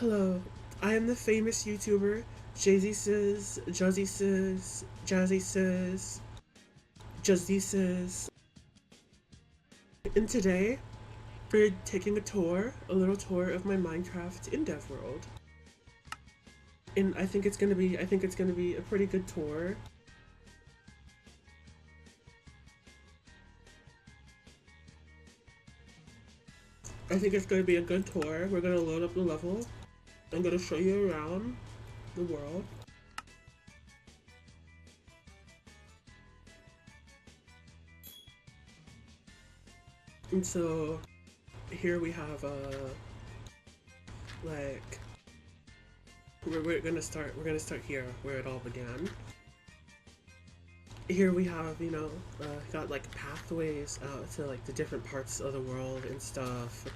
Hello, I am the famous YouTuber Jay-Z says, Jazzy says, Jazzy says, Jazzy says. And today we're taking a little tour of my Minecraft Indev World. And I think it's gonna be a pretty good tour. I think it's gonna be a good tour. We're gonna load up the level. I'm gonna show you around the world. And so here we have like we're gonna start here where it all began. Here we have, got like pathways out to like the different parts of the world and stuff.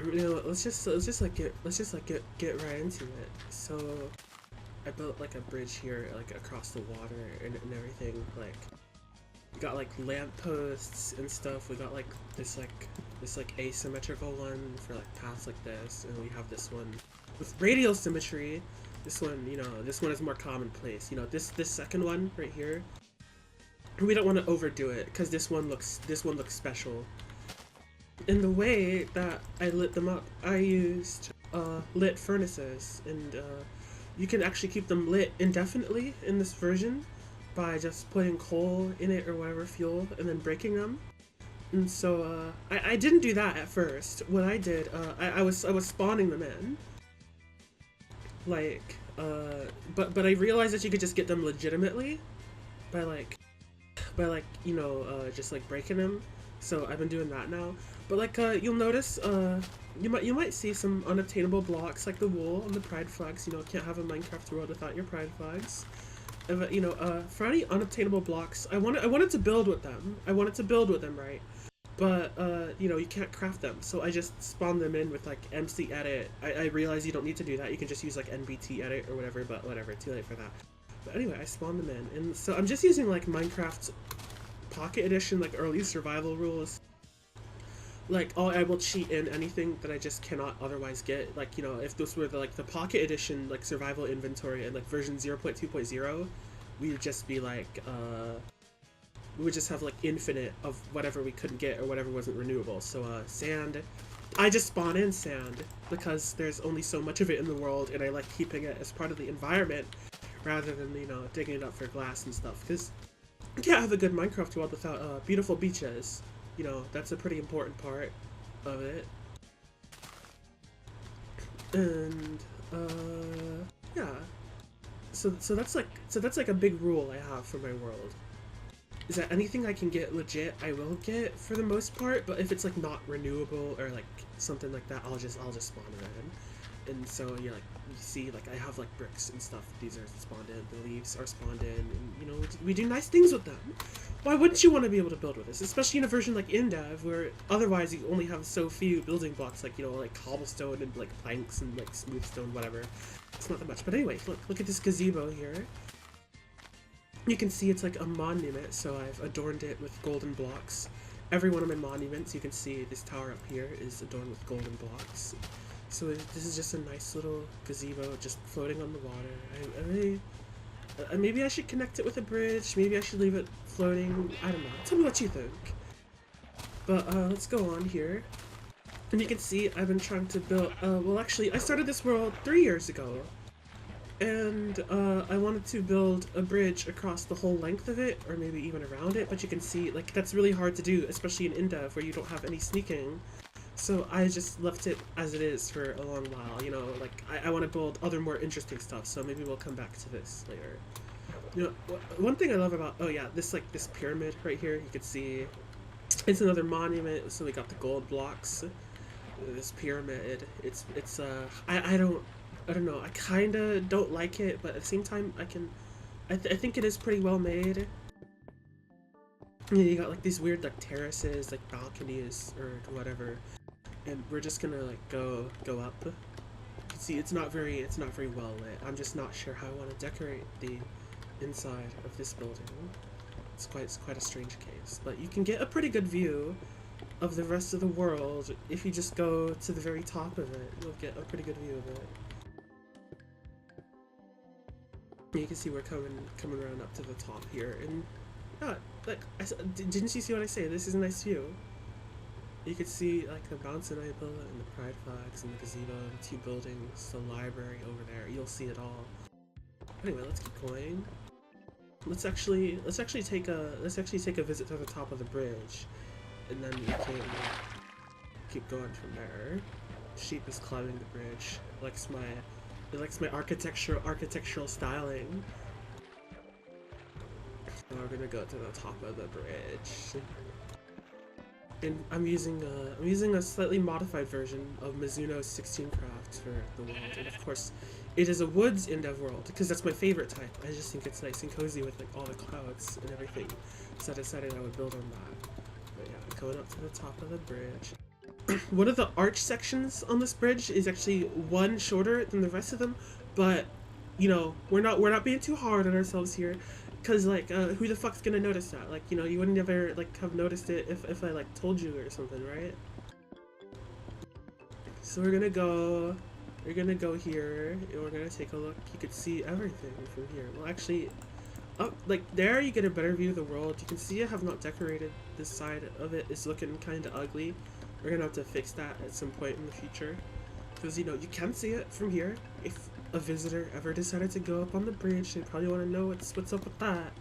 Let's just like get right into it. So I built like a bridge here, like across the water and everything. Like we got like lampposts and stuff. We got like this asymmetrical one for like paths like this, and we have this one with radial symmetry. This one, this one is more commonplace. This second one right here, we don't want to overdo it because this one looks special. In the way that I lit them up, I used lit furnaces, and you can actually keep them lit indefinitely in this version by just putting coal in it or whatever fuel and then breaking them. And so I didn't do that at first. What I did, I was spawning them in, like but I realized that you could just get them legitimately by just like breaking them. So I've been doing that now. But like you'll notice you might see some unobtainable blocks like the wool and the pride flags. Can't have a Minecraft world without your pride flags. But for any unobtainable blocks, I wanted to build with them. I wanted to build with them, right? But you can't craft them, so I just spawned them in with like MC edit. I realize you don't need to do that. You can just use like NBT edit or whatever, but whatever, too late for that. But anyway, I spawned them in, and so I'm just using like Minecraft Pocket Edition, like early survival rules. Like, I will cheat in anything that I just cannot otherwise get. Like, if this were the Pocket Edition, like survival inventory and like version 0.2.0, we would just be like, we would just have like infinite of whatever we couldn't get or whatever wasn't renewable. So sand, I just spawn in sand because there's only so much of it in the world, and I like keeping it as part of the environment rather than digging it up for glass and stuff, because you can't have a good Minecraft world without beautiful beaches. That's a pretty important part of it. And yeah, so that's like a big rule I have for my world, is that anything I can get legit, I will get for the most part. But if it's like not renewable or like something like that, I'll just spawn it in. And so you see, like I have like bricks and stuff. These are spawned in. The leaves are spawned in, and we do nice things with them. Why wouldn't you want to be able to build with this, especially in a version like Indev, where otherwise you only have so few building blocks, like like cobblestone and like planks and like smooth stone, whatever. It's not that much. But anyway, look at this gazebo here. You can see it's like a monument, so I've adorned it with golden blocks. Every one of my monuments, you can see this tower up here is adorned with golden blocks. So this is just a nice little gazebo just floating on the water. Maybe I should connect it with a bridge. Maybe I should leave it floating. I don't know. Tell me what you think. But let's go on here. And you can see I've been trying to build, well actually I started this world 3 years ago. And I wanted to build a bridge across the whole length of it, or maybe even around it, but you can see like that's really hard to do, especially in Indev where you don't have any sneaking. So I just left it as it is for a long while. Like I want to build other more interesting stuff, so maybe we'll come back to this later. One thing I love about, oh yeah, this pyramid right here, you can see it's another monument. So we got the gold blocks. This pyramid, I don't know, I kinda don't like it, but at the same time I think it is pretty well made. You got like these weird like terraces, like balconies or whatever, and we're just gonna like go up. You can see it's not very well lit. I'm just not sure how I want to decorate the inside of this building. It's quite a strange case, but you can get a pretty good view of the rest of the world. If you just go to the very top of it, you'll get a pretty good view of it. You can see we're coming around up to the top here, and yeah, like didn't you see what I say? This is a nice view. You can see like the mountain I built, and the pride flags, and the gazebo, and the 2 buildings, the library over there. You'll see it all. Anyway, let's keep going. Let's actually take a visit to the top of the bridge, and then we can keep going from there. Sheep is climbing the bridge. It likes my architectural styling. Now we're gonna go to the top of the bridge. And I'm using a slightly modified version of Mizuno's 16 crafts for the world, and of course, it is a woods Indev World because that's my favorite type. I just think it's nice and cozy with like all the clouds and everything. So I decided I would build on that. But yeah, going up to the top of the bridge. One of the arch sections on this bridge is actually one shorter than the rest of them, but you know, we're not being too hard on ourselves here. Cause like, who the fuck's gonna notice that? Like, you know, you wouldn't ever like have noticed it if I like told you or something, right? So we're gonna go here, and we're gonna take a look. You could see everything from here. Well, actually, up like there, you get a better view of the world. You can see I have not decorated this side of it. It's looking kind of ugly. We're gonna have to fix that at some point in the future, because you know you can see it from here. If a visitor ever decided to go up on the bridge, they probably want to know what's up with that,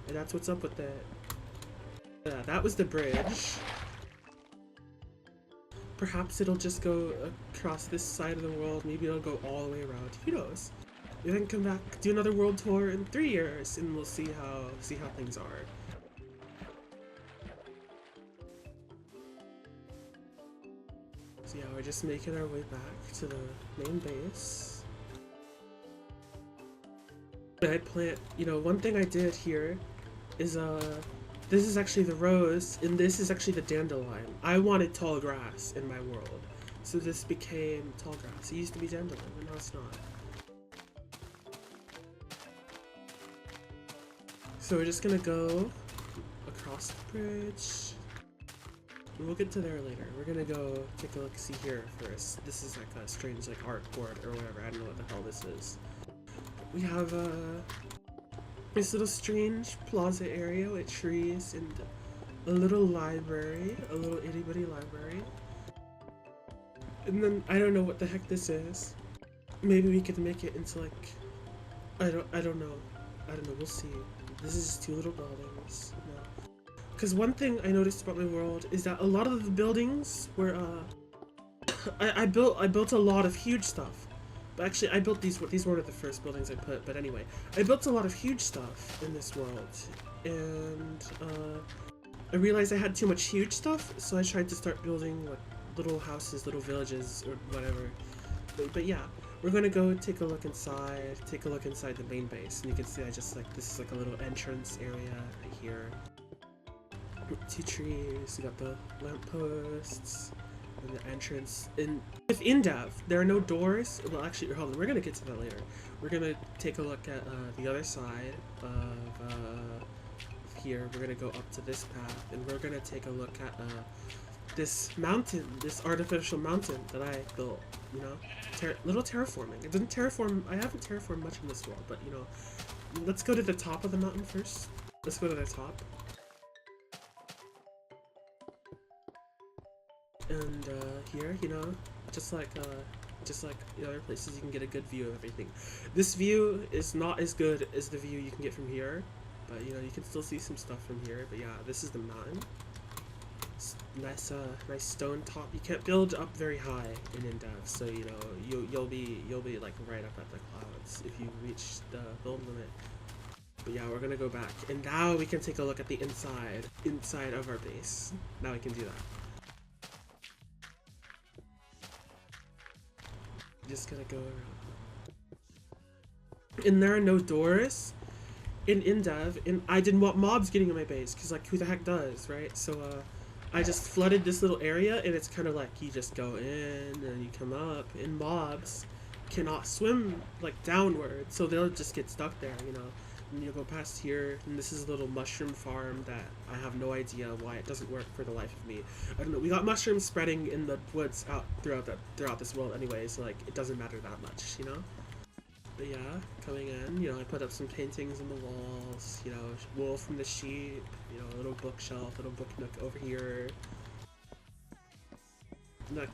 and that's what's up with it. Yeah, that was the bridge. Perhaps it'll just go across this side of the world. Maybe it'll go all the way around. Who knows? We then come back, do another world tour in 3 years, and we'll see how things are. So yeah, we're just making our way back to the main base. I plant, you know, one thing I did here is, this is actually the rose, and this is actually the dandelion. I wanted tall grass in my world, so this became tall grass. It used to be dandelion, but now it's not. So we're just gonna go across the bridge. We'll get to there later. We're gonna go take a look, see here first. This is like a strange like art board or whatever. I don't know what the hell this is. We have this little strange plaza area with trees and a little library, a little itty bitty library. And then I don't know what the heck this is. Maybe we could make it into like I don't know. We'll see. This is 2 little buildings. No. Because one thing I noticed about my world is that a lot of the buildings were I built a lot of huge stuff. But actually, I built these weren't the first buildings I put, but anyway. I built a lot of huge stuff in this world, and I realized I had too much huge stuff, so I tried to start building like little houses, little villages, or whatever. But yeah, we're gonna go take a look inside the main base, and you can see this is like a little entrance area right here. 2 trees, we got the lampposts. And the entrance. And with Indev, there are no doors. Well, actually, hold on. We're gonna get to that later. We're gonna take a look at the other side of here. We're gonna go up to this path, and we're gonna take a look at this mountain, this artificial mountain that I built. You know, little terraforming. It doesn't terraform. I haven't terraformed much in this world, but you know, let's go to the top of the mountain first. Let's go to the top. And here, you know, just like the other places, you can get a good view of everything. This view is not as good as the view you can get from here, but you know, you can still see some stuff from here. But yeah, this is the mountain. It's nice, nice stone top. You can't build up very high in Indev, so you know you'll be like right up at the clouds if you reach the build limit. But yeah, we're gonna go back, and now we can take a look at the inside of our base. Now we can do that. Just gonna go around. And there are no doors in Indev, and I didn't want mobs getting in my base, because like who the heck does, right? So I just flooded this little area, and it's kind of like you just go in and you come up, and mobs cannot swim like downward, so they'll just get stuck there, you know. and you'll go past here, and this is a little mushroom farm that I have no idea why it doesn't work for the life of me. I don't know. We got mushrooms spreading in the woods out throughout this world anyway, so like it doesn't matter that much, you know. But yeah, coming in, I put up some paintings on the walls, wool from the sheep, a little bookshelf, little book nook over here.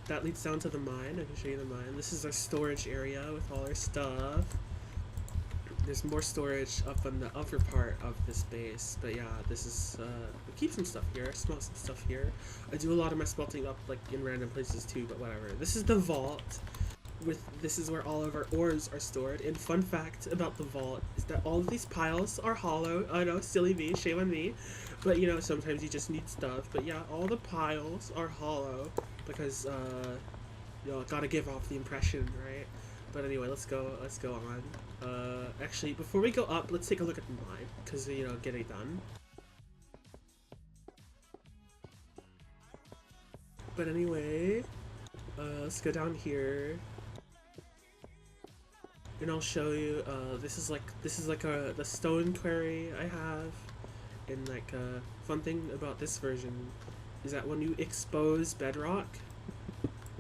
That leads down to the mine. I can show you the mine. This is our storage area with all our stuff. There's more storage up on the upper part of this base, but yeah, this is, we keep some stuff here, smelt some stuff here. I do a lot of my smelting up, like, in random places too, but whatever. This is the vault. This is where all of our ores are stored, and fun fact about the vault is that all of these piles are hollow. I know, silly me, shame on me, but sometimes you just need stuff. But yeah, all the piles are hollow, because, gotta give off the impression, right? But anyway, let's go on. Actually, before we go up, let's take a look at the mine, because, get it done. But anyway, let's go down here, and I'll show you, this is like the stone quarry I have, and like, fun thing about this version is that when you expose bedrock,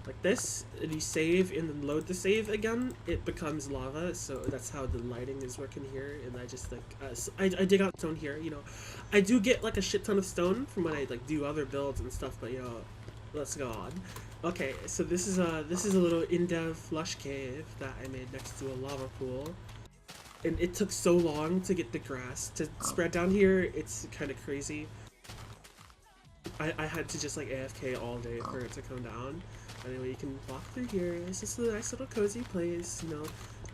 like this, and you save and then load the save again, it becomes lava. So that's how the lighting is working here. And I just like I dig out stone here. I do get like a shit ton of stone from when I like do other builds and stuff. But let's go on. Okay, so this is a little Indev lush cave that I made next to a lava pool, and it took so long to get the grass to spread down here. It's kind of crazy. I had to just like AFK all day for it to come down. Anyway, you can walk through here. It's just a nice little cozy place,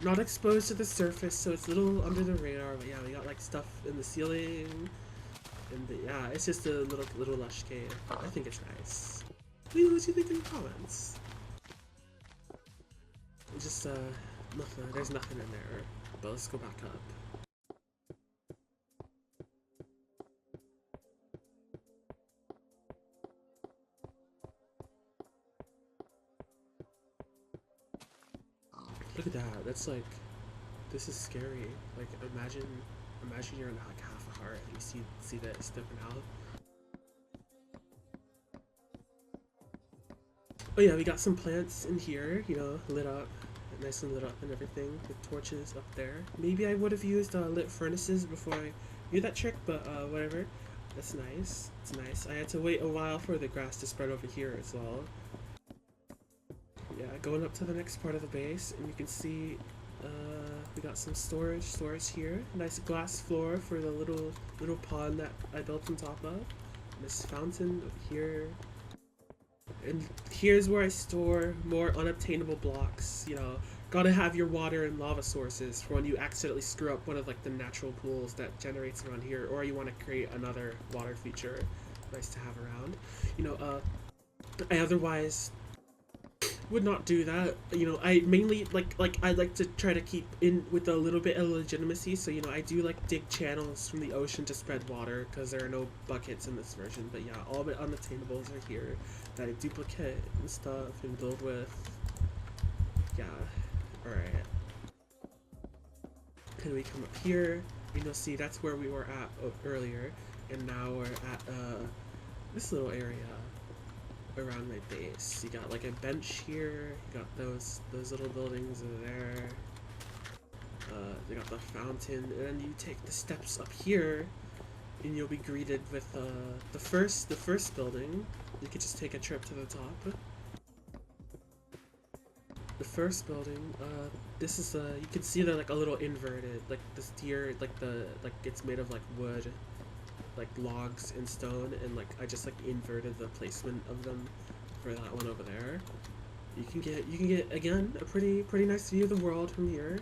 not exposed to the surface, so it's a little under the radar. But yeah, we got like stuff in the ceiling, and yeah, it's just a little lush cave. I think it's nice. Leave what you think in the comments. It's just nothing. There's nothing in there. But let's go back up. Look at that. That's like, this is scary. Like, imagine you're in like half a heart and you see that stepping out. Oh yeah, we got some plants in here, lit up, nice and lit up and everything, with torches up there. Maybe I would have used lit furnaces before I knew that trick, but whatever. That's nice. It's nice. I had to wait a while for the grass to spread over here as well. Yeah, going up to the next part of the base, and you can see we got some storage here. Nice glass floor for the little pond that I built on top of. This fountain over here. And here's where I store more unobtainable blocks. Gotta have your water and lava sources for when you accidentally screw up one of like the natural pools that generates around here, or you want to create another water feature. Nice to have around. I otherwise would not do that. I mainly I like to try to keep in with a little bit of legitimacy, so I do like dig channels from the ocean to spread water, because there are no buckets in this version. But yeah, all the unattainables are here that I duplicate and stuff and build with. Yeah, alright. And we come up here, and you'll see that's where we were at earlier, and now we're at this little area around my base. You got like a bench here, you got those little buildings over there, you got the fountain, and then you take the steps up here and you'll be greeted with the first building. You could just take a trip to the top. The first building, this is you can see they're like a little inverted, like this tier, like it's made of like wood, like logs and stone, and like I just like inverted the placement of them for that one over there. You can get again a pretty nice view of the world from here.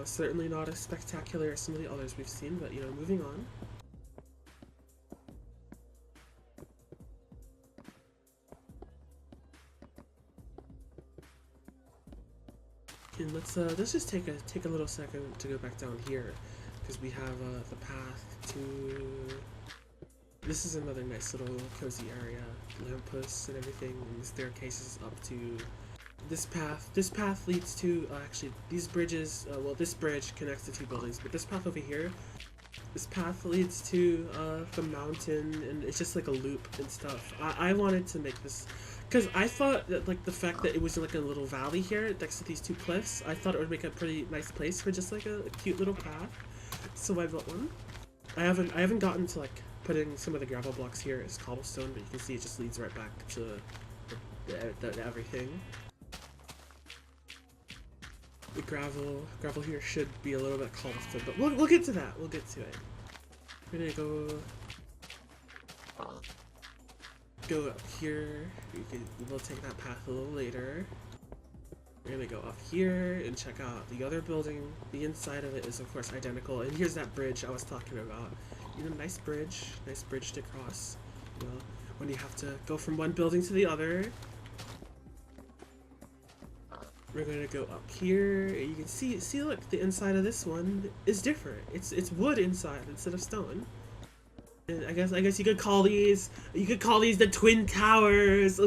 Certainly not as spectacular as some of the others we've seen, but moving on. And let's just take a little second to go back down here, because we have the path to. This is another nice little cozy area, lampposts and everything, and the staircases up to This path leads to actually these bridges. Well, this bridge connects the two buildings, but this path over here, this path leads to the mountain, and it's just like a loop and stuff. I wanted to make this because I thought that like the fact that it was in like a little valley here next to these two cliffs, I thought it would make a pretty nice place for just like a cute little path. So I built one. I haven't gotten to like putting some of the gravel blocks here as cobblestone, but you can see it just leads right back to everything. The gravel here should be a little bit cobblestone, but we'll get to that. We'll get to it. We're gonna go up here. We'll take that path a little later. We're gonna go up here and check out the other building. The inside of it is of course identical, and here's that bridge I was talking about. You know, nice bridge to cross. You know, when you have to go from one building to the other. We're gonna go up here. You can see look, the inside of this one is different. It's wood inside instead of stone. And I guess you could call these the twin towers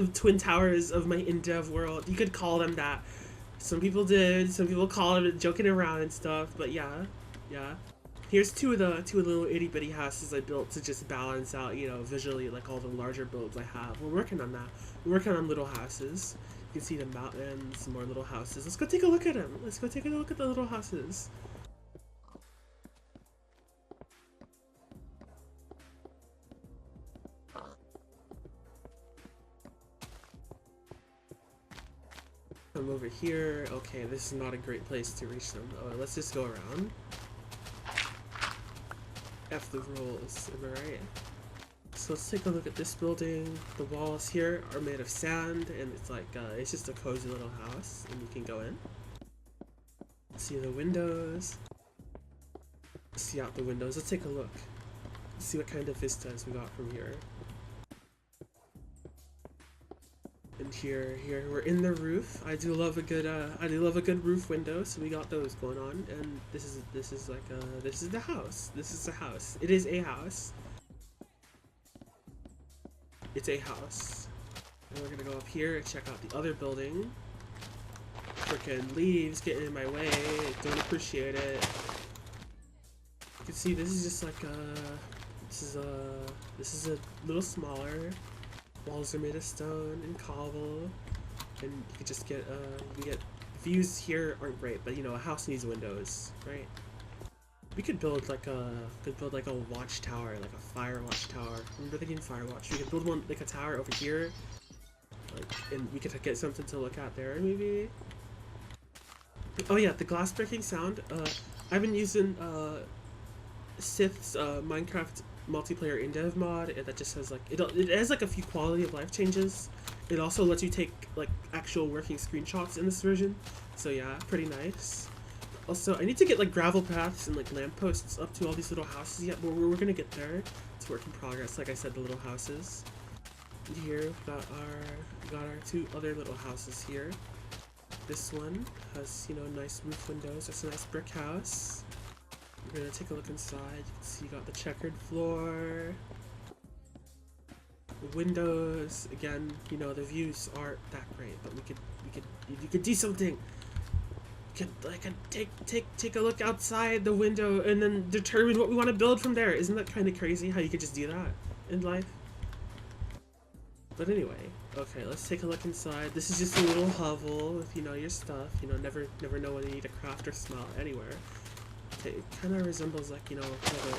of my Indev World. You could call them that. Some people did. Some people call them joking around and stuff. But yeah. Here's two of the little itty bitty houses I built to just balance out, you know, visually like all the larger builds I have. We're working on that. We're working on little houses. You can see the mountains, more little houses. Let's go take a look at them. Let's go take a look at the little houses. I'm over here. Okay, this is not a great place to reach them. Let's just go around. F the rules, am I right? So let's take a look at this building. The walls here are made of sand, and it's like, it's just a cozy little house, and you can go in. See the windows. See out the windows. Let's take a look. Let's see what kind of vistas we got from here. And here we're in the roof. I do love a good roof window, so we got those going on. And this is the house. This is the house. It is a house. It's a house. And we're gonna go up here and check out the other building. Frickin' leaves getting in my way. Don't appreciate it. You can see this is just like this is a little smaller. Walls are made of stone and cobble, and you could just get views here aren't great, but you know, a house needs windows, right? We could build like a watchtower, like a fire watchtower. Remember the game Firewatch? We could build one like a tower over here, like, and we could get something to look at there maybe. Oh yeah, the glass breaking sound. I've been using Sith's Minecraft multiplayer Indev mod, and that just has like it has like a few quality of life changes. It also lets you take like actual working screenshots in this version, so yeah, pretty nice. Also, I need to get like gravel paths and like lampposts up to all these little houses yet, but we're gonna get there. It's work in progress. Like I said, the little houses. And here we got our two other little houses here. This one has, you know, nice roof windows. That's a nice brick house. We're gonna take a look inside. You can see you got the checkered floor. The windows, again, you know, the views aren't that great, but you could do something. You could take a look outside the window and then determine what we want to build from there. Isn't that kind of crazy how you could just do that in life? But anyway, okay, let's take a look inside. This is just a little hovel with, you know, your stuff. You know, never know when you need to craft or smelt anywhere. It kind of resembles like, you know,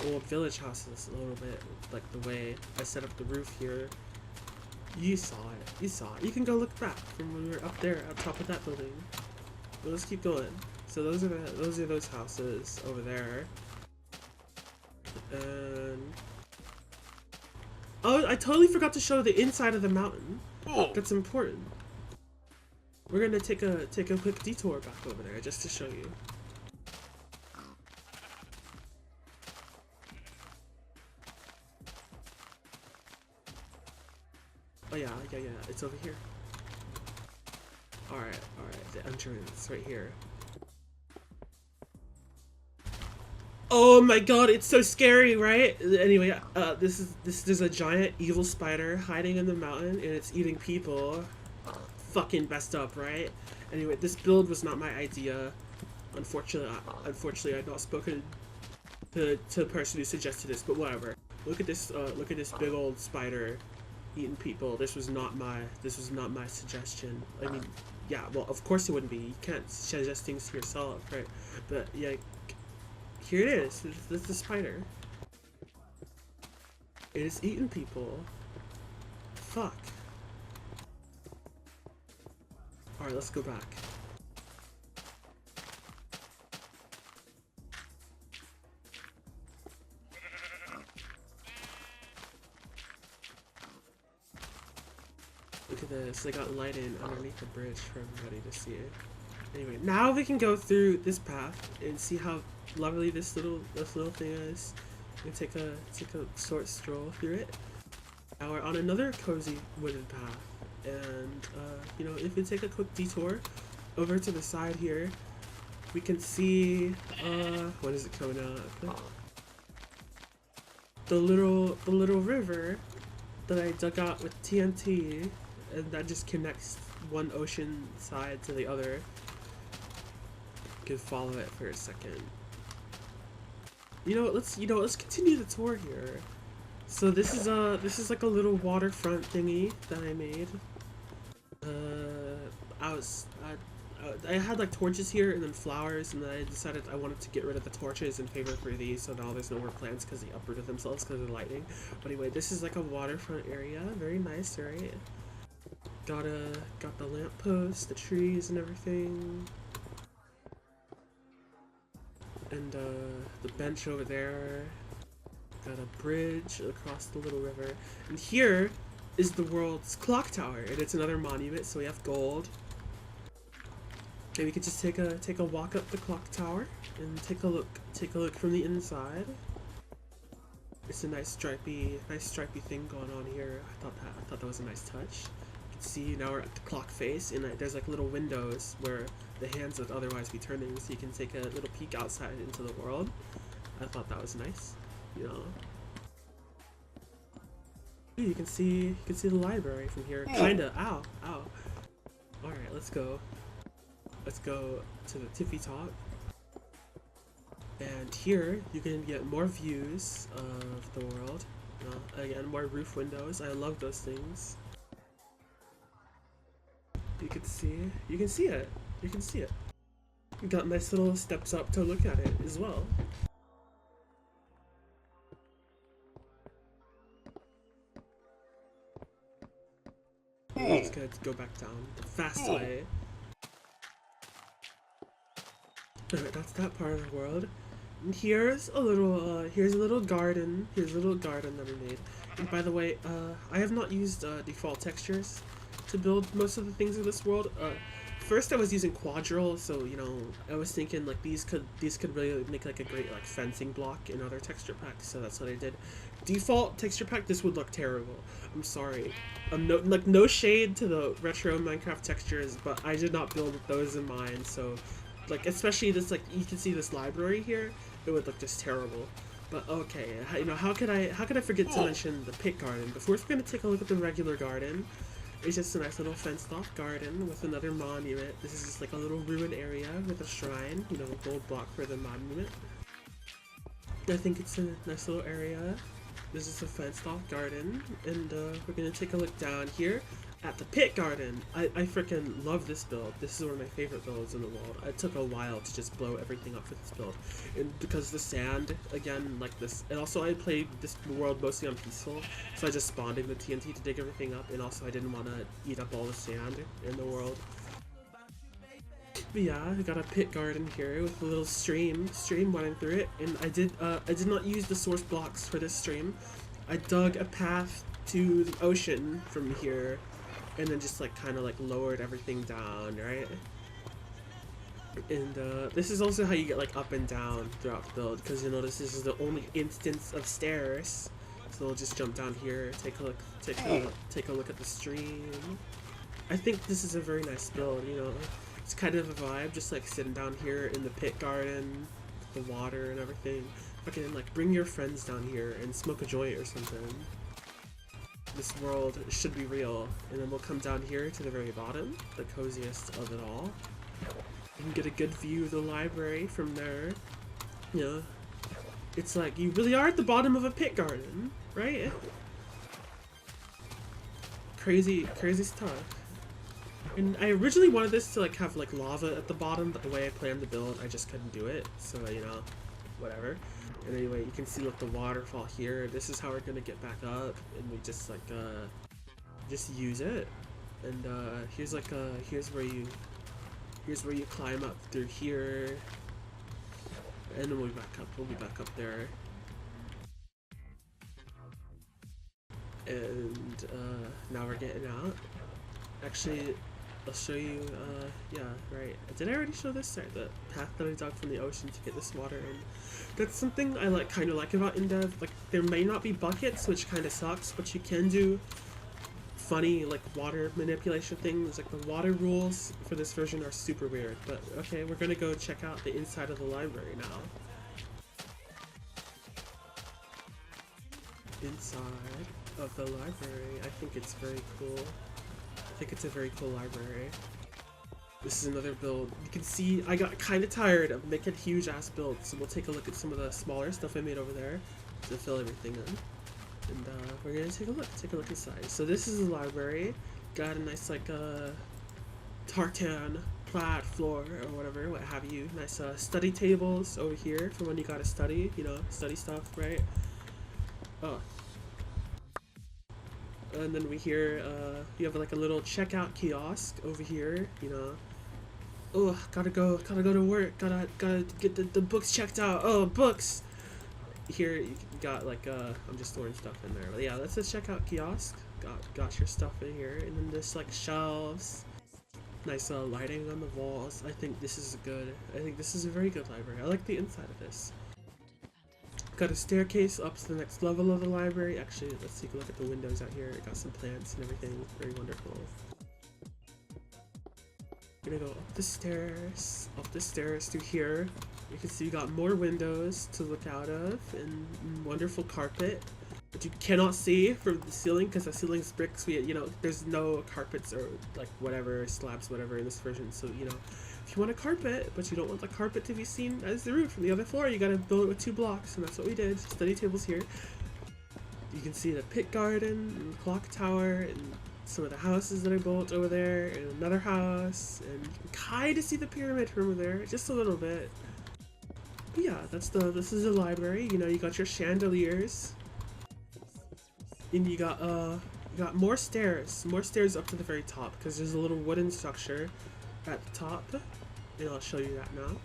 the old village houses a little bit, like the way I set up the roof here. You saw it. You can go look back from when we were up there at top of that building. But let's keep going. So those are those houses over there. And oh, I totally forgot to show the inside of the mountain. Oh. That's important. We're gonna take a quick detour back over there just to show you. Oh yeah, it's over here. Alright, the entrance right here. Oh my god, it's so scary, right? Anyway, there's a giant evil spider hiding in the mountain and it's eating people. Fucking messed up, right? Anyway, this build was not my idea. Unfortunately, I'd not spoken to the person who suggested this, but whatever. Look at this big old spider eating people. This was not my suggestion. I mean, yeah, well, of course it wouldn't be. You can't suggest things to yourself, right? But yeah, here it is. This is the spider. It is eating people. Fuck. Alright, let's go back. Look at this, they got lighting underneath the bridge for everybody to see it. Anyway, now we can go through this path and see how lovely this little thing is. We can take a short stroll through it. Now we're on another cozy wooded path, and you know, if we take a quick detour over to the side here, we can see what is it coming out? The little river that I dug out with TNT, and that just connects one ocean side to the other. You can follow it for a second. You know, let's continue the tour here. So this is like a little waterfront thingy that I made. I had like torches here and then flowers, and then I decided I wanted to get rid of the torches in favor for these, so now there's no more plants because they uprooted themselves because of the lightning. But anyway, this is like a waterfront area, very nice, right? Got the lamppost, the trees and everything. And the bench over there. Got a bridge across the little river. And here is the world's clock tower, and it's another monument, so we have gold. And we could just take a walk up the clock tower and take a look from the inside. It's a nice stripy thing going on here. I thought that was a nice touch. You can see now we're at the clock face, and there's like little windows where the hands would otherwise be turning, so you can take a little peek outside into the world. I thought that was nice, you know. You can see the library from here. Kinda. Ow. Alright, let's go. Let's go to the tippy top. And here you can get more views of the world. Again, more roof windows. I love those things. You can see it. You got nice little steps up to look at it as well. Let's go back down the fast way. Alright, that's that part of the world. And here's a little garden. Here's a little garden that we made. And by the way, I have not used default textures to build most of the things in this world. First I was using quadrille, so you know, I was thinking like these could really make like a great like fencing block in other texture packs, so that's what I did. Default texture pack, this would look terrible. I'm sorry. No shade to the retro Minecraft textures, but I did not build with those in mind, so like especially this, like you can see this library here, it would look just terrible. But okay, you know, how could I forget to mention the pit garden? Before we're gonna take a look at the regular garden. It's just a nice little fenced-off garden with another monument. This is just like a little ruined area with a shrine, you know, a gold block for the monument. I think it's a nice little area. This is a fenced-off garden, and we're gonna take a look down here at the pit garden. I freaking love this build. This is one of my favorite builds in the world. It took a while to just blow everything up for this build, and because the sand, again, like this, and also I played this world mostly on peaceful, so I just spawned in the TNT to dig everything up, and also I didn't want to eat up all the sand in the world. But yeah, we got a pit garden here with a little stream running through it, and I did not use the source blocks for this stream. I dug a path to the ocean from here, and then just like kind of like lowered everything down, right? And this is also how you get like up and down throughout the build, because you notice this is the only instance of stairs. So we'll just jump down here, take a look at the stream. I think this is a very nice build, you know. It's kind of a vibe, just like sitting down here in the pit garden, the water and everything. Fucking like bring your friends down here and smoke a joint or something. this world should be real. And then we'll come down here to the very bottom, the coziest of it all. You can get a good view of the library from there. You know, it's like you really are at the bottom of a pit garden, right? Crazy stuff. And I originally wanted this to like have like lava at the bottom, but the way I planned to build, I just couldn't do it. So, you know, whatever. And anyway, you can see like the waterfall here. This is how we're gonna get back up, and we just like just use it. And here's like here's where you climb up through here, and then we'll be back up. We'll be back up there. And now we're getting out. Actually, I'll show you, yeah, right. Did I already show this? Sorry, the path that I dug from the ocean to get this water in. That's something I kind of like about Indev. Like, there may not be buckets, which kind of sucks, but you can do funny, like, water manipulation things. Like, the water rules for this version are super weird. But, okay, we're gonna go check out the inside of the library now. Inside of the library, I think it's very cool. I think it's a very cool library. This is another build. You can see I got kind of tired of making huge ass builds, so we'll take a look at some of the smaller stuff I made over there to fill everything in. And we're gonna take a look inside. So this is the library. Got a nice like tartan plaid floor or whatever, what have you. Nice study tables over here for when you gotta study, you know, study stuff, right? Oh. And then we hear, you have like a little checkout kiosk over here, you know. Oh, gotta go to work, gotta get the books checked out. Oh, books! Here you got like, I'm just storing stuff in there. But yeah, that's a checkout kiosk. Got your stuff in here. And then this like shelves. Nice lighting on the walls. I think this is a very good library. I like the inside of this. Got a staircase up to the next level of the library. Actually, let's take a look at the windows out here. Got some plants and everything. Very wonderful. We're gonna go up the stairs through here. You can see you got more windows to look out of and wonderful carpet, but you cannot see from the ceiling because the ceiling's bricks. You know, there's no carpets or like whatever, slabs, whatever in this version. So, you know, if you want a carpet, but you don't want the carpet to be seen as the roof from the other floor, you gotta build it with 2 blocks, and that's what we did. Study tables here. You can see the pit garden, and the clock tower, and some of the houses that I built over there, and another house, and you can kind of see the pyramid from over there, just a little bit. But yeah, this is the library. You know, you got your chandeliers, and you got more stairs up to the very top, because there's a little wooden structure at the top, and I'll show you that now.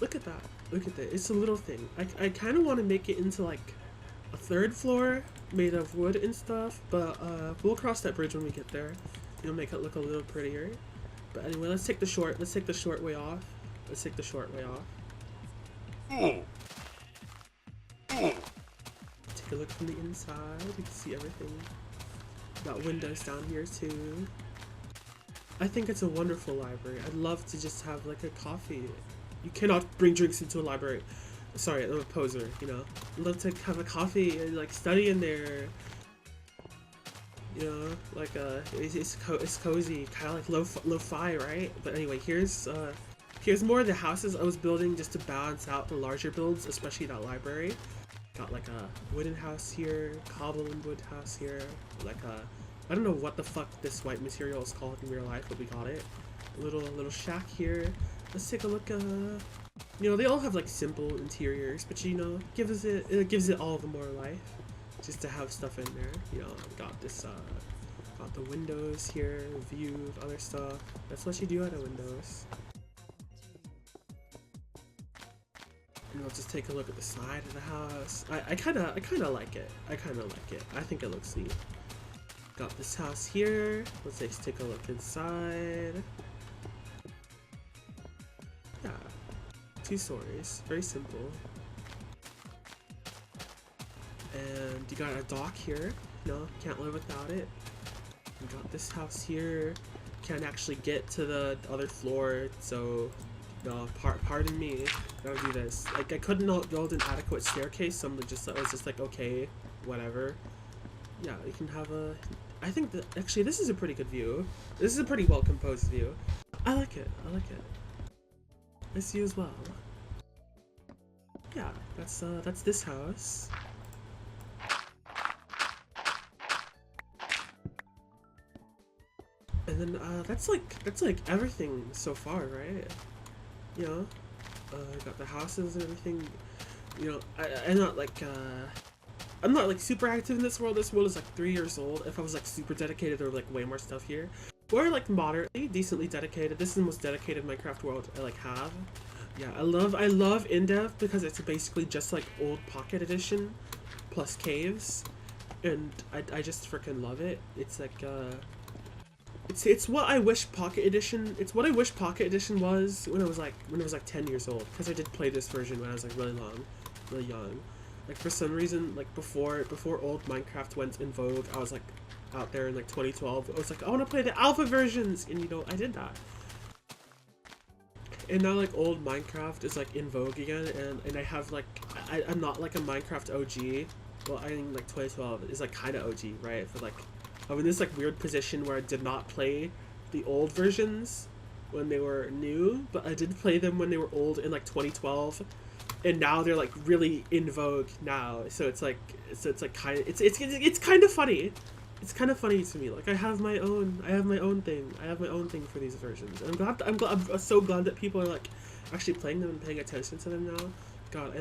Look at that. Look at that. It's a little thing. I kind of want to make it into like a 3rd floor made of wood and stuff, but we'll cross that bridge when we get there. It'll make it look a little prettier. But anyway, let's take the short way off. Take a look from the inside. You can see everything. Got windows down here too. I think it's a wonderful library. I'd love to just have like a coffee. You cannot bring drinks into a library. Sorry, I'm a poser, you know. I'd love to have a coffee and like study in there. You know, like it's cozy, kind of like lo-fi, right? But anyway, here's more of the houses I was building just to balance out the larger builds, especially that library. Got like a wooden house here, cobblestone wood house here, like I don't know what the fuck this white material is called in real life, but we got it. A little shack here. Let's take a look. You know, they all have like simple interiors, but you know, it gives it all the more life, just to have stuff in there. You know, got this got the windows here, view of other stuff. That's what you do out of windows. And we'll just take a look at the side of the house. I kinda like it. I think it looks neat. Got this house here. Let's just take a look inside. Yeah, 2 stories. Very simple. And you got a dock here. No, can't live without it. You got this house here. Can't actually get to the other floor, so No, pardon me. Gotta do this. Like, I couldn't build an adequate staircase, so I was just like, okay, whatever. Yeah, you can have a... I think that, actually, this is a pretty good view. This is a pretty well-composed view. I like it. I like it. This view as well. Yeah, that's this house. And then, that's like everything so far, right? You know? Got the houses and everything. You know, I'm not like super active in this world. This world is like 3 years old. If I was like super dedicated, there would like way more stuff here. We're like moderately, decently dedicated. This is the most dedicated Minecraft world I like have. Yeah, I love Indev because it's basically just like old Pocket Edition plus caves, and I just freaking love it. It's like it's what I wish Pocket Edition. It's what I wish Pocket Edition was when I was like 10 years old, because I did play this version when I was like really young. Like for some reason, like before old Minecraft went in vogue, I was like out there in like 2012. I was like, I want to play the alpha versions, and you know, I did that. And now like old Minecraft is like in vogue again, and I have like I'm not like a Minecraft OG. Well, I think like 2012 is like kind of OG, right? For like I'm in this like weird position where I did not play the old versions when they were new, but I did play them when they were old in like 2012, and now they're like really in vogue now. So it's like kind of it's kind of funny. It's kind of funny to me. Like I have my own thing. I have my own thing for these versions. And I'm so glad that people are like actually playing them and paying attention to them now. God, I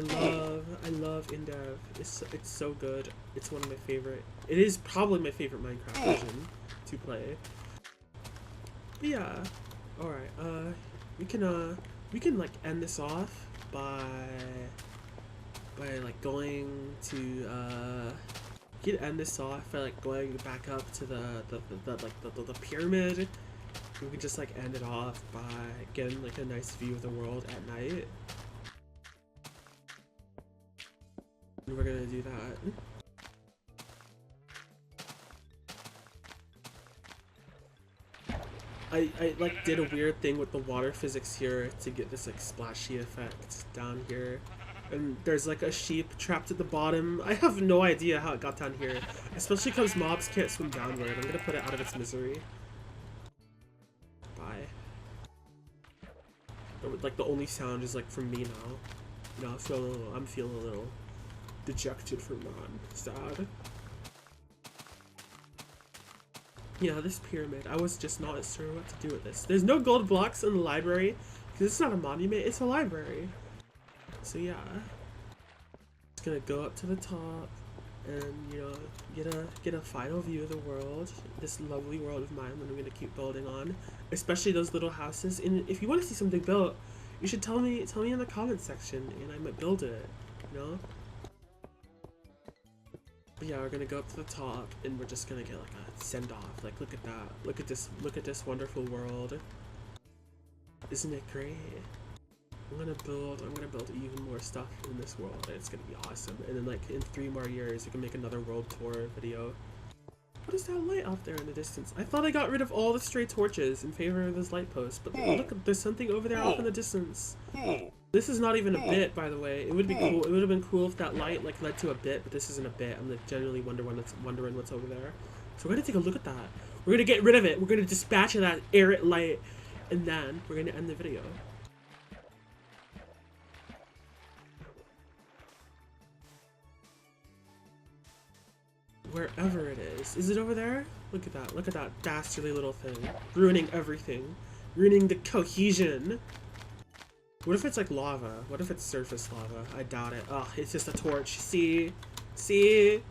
love Indev. It's so good. It's one of my favorite. It is probably my favorite Minecraft version to play. But yeah, all right. We can like end this off by like going to you can end this off by like going back up to the pyramid. We can just like end it off by getting like a nice view of the world at night. And we're gonna do that. I like did a weird thing with the water physics here to get this like splashy effect down here. And there's like a sheep trapped at the bottom. I have no idea how it got down here, especially because mobs can't swim downward. I'm gonna put it out of its misery. Bye. Like the only sound is like from me now. You know, I'm feeling a little dejected from that. Sad. Yeah, this pyramid. I was just not sure what to do with this. There's no gold blocks in the library because it's not a monument. It's a library. So yeah, just gonna go up to the top and, you know, get a final view of the world, this lovely world of mine that I'm gonna keep building on, especially those little houses. And if you want to see something built, you should tell me in the comments section, and I might build it. You know. But yeah, we're gonna go up to the top, and we're just gonna get like a send off. Like, look at that. Look at this wonderful world. Isn't it great? I'm gonna build even more stuff in this world, and it's gonna be awesome. And then like in 3 more years, we can make another world tour video. What is that light out there in the distance? I thought I got rid of all the stray torches in favor of this light post, but look, there's something over there off in the distance. This is not even a bit, by the way. It would be cool. It would have been cool if that light like led to a bit, but this isn't a bit. I'm like genuinely wondering what's over there. So we're gonna take a look at that. We're gonna get rid of it. We're gonna dispatch of that errant light, and then we're gonna end the video. Wherever it is. Is it over there? Look at that. Look at that dastardly little thing. Ruining everything. Ruining the cohesion. What if it's like lava? What if it's surface lava? I doubt it. Oh, it's just a torch. See? See?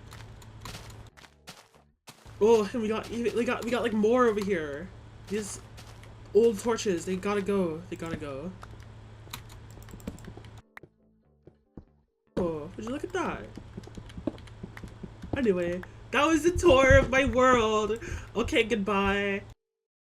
Oh, and we got like more over here. These old torches, they gotta go. They gotta go. Oh, would you look at that? Anyway, that was the tour of my world. Okay, goodbye.